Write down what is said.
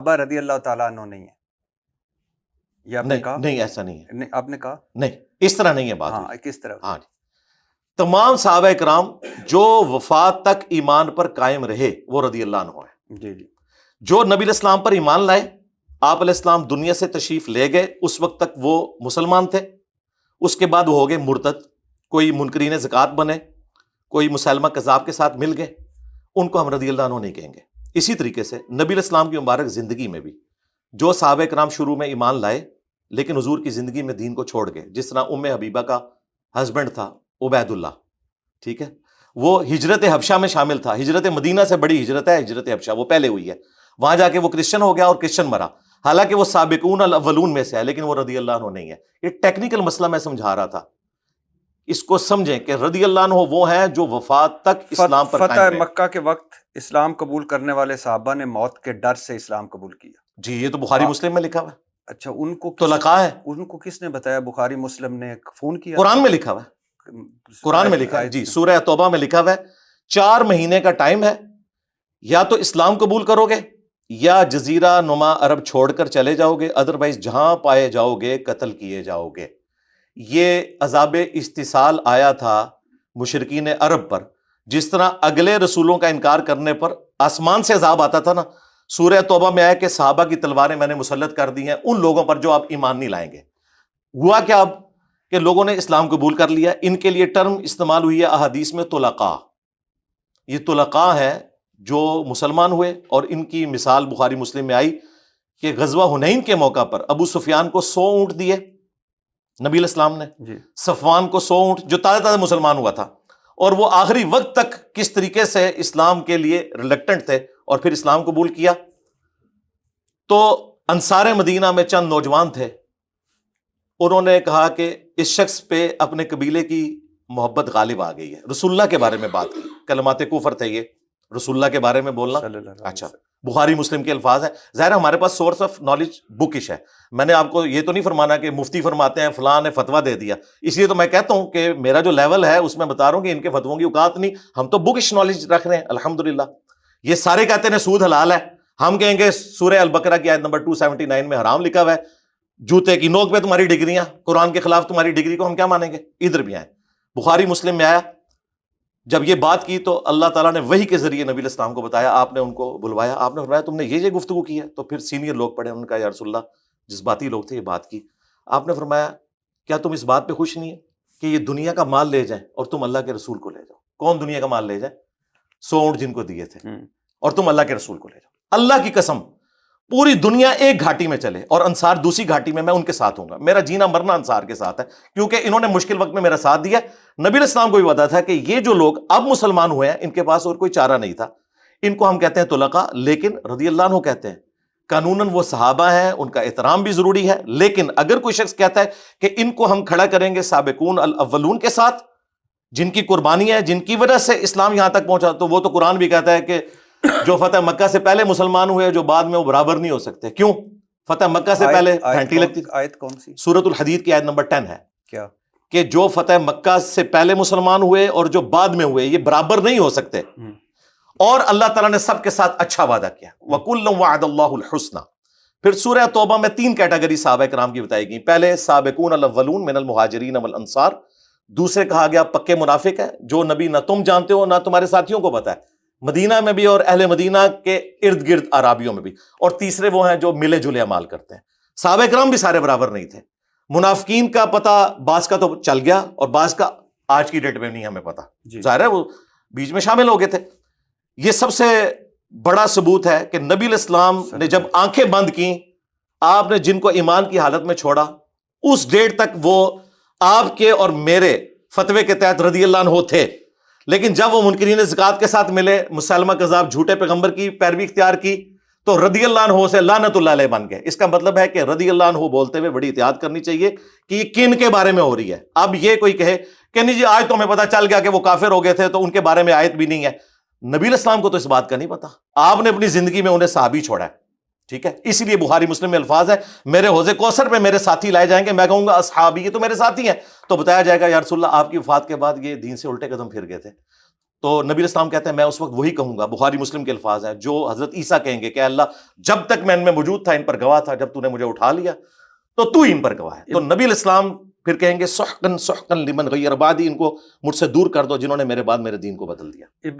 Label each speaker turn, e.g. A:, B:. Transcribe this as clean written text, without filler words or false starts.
A: صحابہ رضی اللہ تعالیٰ عنہ نہیں ہے، یہ آپ نے
B: نہیں
A: کہا؟
B: نہیں ایسا نہیں ہے،
A: نہیں آپ نے کہا
B: نہیں اس طرح نہیں ہے بات
A: ہاں
B: ہوئی۔
A: کس طرح؟
B: ہاں جی، تمام صحابہ کرام جو وفات تک ایمان پر قائم رہے وہ رضی اللہ عنہ ہے۔
A: جی جی
B: جو نبی علیہ السلام پر ایمان لائے، آپ علیہ السلام دنیا سے تشریف لے گئے، اس وقت تک وہ مسلمان تھے، اس کے بعد وہ ہو گئے مرتد، کوئی منکرین زکوٰۃ بنے، کوئی مسلمہ کذاب کے ساتھ مل گئے، ان کو ہم رضی اللہ عنہ نہیں کہیں گے۔ اسی طریقے سے نبی علیہ السلام کی مبارک زندگی میں بھی جو صحابہ کرام شروع میں ایمان لائے لیکن حضور کی زندگی میں دین کو چھوڑ گئے، جس طرح ام حبیبہ کا ہسبینڈ تھا عبید اللہ، ٹھیک ہے، وہ ہجرت حبشہ میں شامل تھا، ہجرت مدینہ سے بڑی ہجرت ہے ہجرت حبشہ، وہ پہلے ہوئی ہے، وہاں جا کے وہ کرسچن ہو گیا اور کرسچن مرا، حالانکہ وہ سابقون الاولون میں سے ہے لیکن وہ رضی اللہ عنہ نہیں ہے۔ یہ ٹیکنیکل مسئلہ میں سمجھا رہا تھا، اس کو سمجھیں کہ رضی اللہ عنہ وہ ہیں جو وفات تک اسلام پر قائم
A: فتح
B: رہے۔
A: مکہ کے وقت اسلام قبول کرنے والے صحابہ نے موت کے ڈر سے اسلام قبول کیا۔
B: جی یہ تو بخاری مسلم میں لکھا ہوا ہے،
A: اچھا ان کو
B: تو لکھا ہے،
A: ان کو کس نے بتایا؟ بخاری مسلم نے فون کیا؟
B: قرآن میں لکھا ہوا ہے، قرآن میں لکھا ہے جی، سورہ توبہ میں لکھا ہوا ہے 4 مہینے کا ٹائم ہے، یا تو اسلام قبول کرو گے یا جزیرہ نما عرب چھوڑ کر چلے جاؤ گے، ادروائز جہاں پائے جاؤ گے قتل کیے جاؤ گے۔ یہ عذاب استحصال آیا تھا مشرکین عرب پر، جس طرح اگلے رسولوں کا انکار کرنے پر آسمان سے عذاب آتا تھا نا، سورہ توبہ میں آیا کہ صحابہ کی تلواریں میں نے مسلط کر دی ہیں ان لوگوں پر جو آپ ایمان نہیں لائیں گے۔ ہوا کیا اب کہ لوگوں نے اسلام قبول کر لیا، ان کے لیے ٹرم استعمال ہوئی ہے احادیث میں طلقاء، یہ طلقاء ہیں جو مسلمان ہوئے، اور ان کی مثال بخاری مسلم میں آئی کہ غزوہ حنین کے موقع پر ابو سفیان کو 100 اونٹ دیے نبی علیہ السلام نے،
A: جی
B: صفوان کو 100 اونٹ، جو تازہ تازہ مسلمان ہوا تھا، اور وہ آخری وقت تک کس طریقے سے اسلام کے لیے ریلیکٹنٹ تھے اور پھر اسلام قبول کیا۔ تو انصار مدینہ میں چند نوجوان تھے، انہوں نے کہا کہ اس شخص پہ اپنے قبیلے کی محبت غالب آ گئی ہے، رسول اللہ کے بارے میں بات کی، کلمات کفر تھے یہ، رسول اللہ کے بارے میں بولنا۔
A: صلی اللہ علیہ
B: اچھا
A: وسلم۔
B: بخاری مسلم کے الفاظ ہیں، ظاہر ہمارے پاس سورس آف نالج بکش ہے، میں نے آپ کو یہ تو نہیں فرمانا کہ مفتی فرماتے ہیں فلاں نے فتویٰ دے دیا، اس لیے تو میں کہتا ہوں کہ میرا جو لیول ہے اس میں بتا رہا ہوں کہ ان کے فتووں کی اوقات نہیں، ہم تو بکش نالج رکھ رہے ہیں الحمدللہ۔ یہ سارے کہتے ہیں سود حلال ہے، ہم کہیں گے سورہ البقرہ کی آیت نمبر 279 میں حرام لکھا ہوا ہے، جوتے کی نوک پہ تمہاری ڈگریاں، قرآن کے خلاف تمہاری ڈگری کو ہم کیا مانیں گے؟ ادھر بھی آئیں، بخاری مسلم میں آیا، جب یہ بات کی تو اللہ تعالیٰ نے وحی کے ذریعے نبی علیہ السلام کو بتایا، آپ نے ان کو بلوایا، آپ نے فرمایا تم نے یہ گفتگو کی ہے، تو پھر سینئر لوگ پڑھے، انہوں نے کہا یا رسول اللہ، جذباتی لوگ تھے، یہ بات کی، آپ نے فرمایا کیا تم اس بات پہ خوش نہیں ہے کہ یہ دنیا کا مال لے جائیں اور تم اللہ کے رسول کو لے جاؤ؟ کون دنیا کا مال لے جائے؟ 100 اونٹ جن کو دیے تھے، اور تم اللہ کے رسول کو لے جاؤ۔ اللہ کی قسم پوری دنیا ایک گھاٹی میں چلے اور انصار دوسری گھاٹی میں ان کے ساتھ ہوں گا، میرا جینا مرنا انصار کے ساتھ ہے، کیونکہ انہوں نے مشکل وقت میں میرا ساتھ دیا۔ نبی علیہ السلام کو بھی پتا تھا کہ یہ جو لوگ اب مسلمان ہوئے ہیں ان کے پاس اور کوئی چارہ نہیں تھا، ان کو ہم کہتے ہیں طلقاء، لیکن رضی اللہ عنہ کہتے ہیں، قانوناً وہ صحابہ ہیں، ان کا احترام بھی ضروری ہے، لیکن اگر کوئی شخص کہتا ہے کہ ان کو ہم کھڑا کریں گے سابقون الاولون کے ساتھ، جن کی قربانی ہے، جن کی وجہ سے اسلام یہاں تک پہنچا، تو وہ تو قرآن بھی کہتا ہے کہ جو فتح مکہ سے پہلے مسلمان ہوئے جو بعد میں وہ برابر نہیں ہو سکتے۔ کیوں؟ فتح مکہ سے پہلے گھنٹی لگتی تھی۔
A: آیت کون سی؟
B: سورۃ الحدید کی آیت نمبر 10 ہے
A: کیا
B: کہ جو فتح مکہ سے پہلے مسلمان ہوئے اور جو بعد میں ہوئے یہ برابر نہیں ہو سکتے، اور اللہ تعالیٰ نے سب کے ساتھ اچھا وعدہ کیا، وَكُلًّا وَعَدَ اللَّهُ الْحُسْنَى۔ پھر سورہ توبہ میں 3 کیٹیگری صحابہ کرام کی بتائی گئی، پہلے سابقون الاولون من المہاجرین والانصار، دوسرے کہا گیا پکے منافق ہے جو نبی نہ تم جانتے ہو نہ تمہارے ساتھیوں کو پتا ہے، مدینہ میں بھی اور اہل مدینہ کے ارد گرد عرابیوں میں بھی، اور تیسرے وہ ہیں جو ملے جلے اعمال کرتے ہیں۔ صحابہ کرام بھی سارے برابر نہیں تھے، منافقین کا پتہ بعض کا تو چل گیا اور بعض کا آج کی ڈیٹ میں نہیں ہمیں پتہ، ظاہر ہے وہ بیچ میں شامل ہو گئے تھے۔ یہ سب سے بڑا ثبوت ہے کہ نبی علیہ السلام نے جب آنکھیں بند کی، آپ نے جن کو ایمان کی حالت میں چھوڑا، اس ڈیٹ تک وہ آپ کے اور میرے فتوے کے تحت رضی اللہ عنہ تھے، لیکن جب وہ منکرین زکوٰۃ کے ساتھ ملے، مسلمہ کذاب جھوٹے پیغمبر کی پیروی اختیار کی، تو رضی اللہ عنہ سے لعنت اللہ علیہ بن گئے۔ اس کا مطلب ہے کہ رضی اللہ عنہ بولتے ہوئے بڑی احتیاط کرنی چاہیے کہ یہ کن کے بارے میں ہو رہی ہے۔ اب یہ کوئی کہے کہ نہیں جی آج تو ہمیں پتہ چل گیا کہ وہ کافر ہو گئے تھے تو ان کے بارے میں آیت بھی نہیں ہے، نبی علیہ السلام کو تو اس بات کا نہیں پتا، آپ نے اپنی زندگی میں انہیں صحابی چھوڑا ہے، ٹھیک ہے؟ اسی لیے بخاری مسلم میں الفاظ ہے، میرے حوض کوثر پہ میرے ساتھی لائے جائیں گے، میں کہوں گا اصحابی، یہ تو میرے ساتھی ہیں، تو بتایا جائے گا یا رسول اللہ آپ کی وفات کے بعد یہ دین سے الٹے قدم پھر گئے تھے۔ تو نبی اسلام کہتے ہیں میں اس وقت وہی کہوں گا، بخاری مسلم کے الفاظ ہیں، جو حضرت عیسیٰ کہیں گے کہ اللہ جب تک میں ان میں موجود تھا ان پر گواہ تھا، جب تو نے مجھے اٹھا لیا تو تو ان پر گواہ ہے۔ تو نبی الاسلام پھر کہیں گے سحقن سحقن لمن غیر بعدی، ان کو مجھ سے دور کر دو جنہوں نے میرے بعد میرے دین کو بدل دیا۔
A: ابن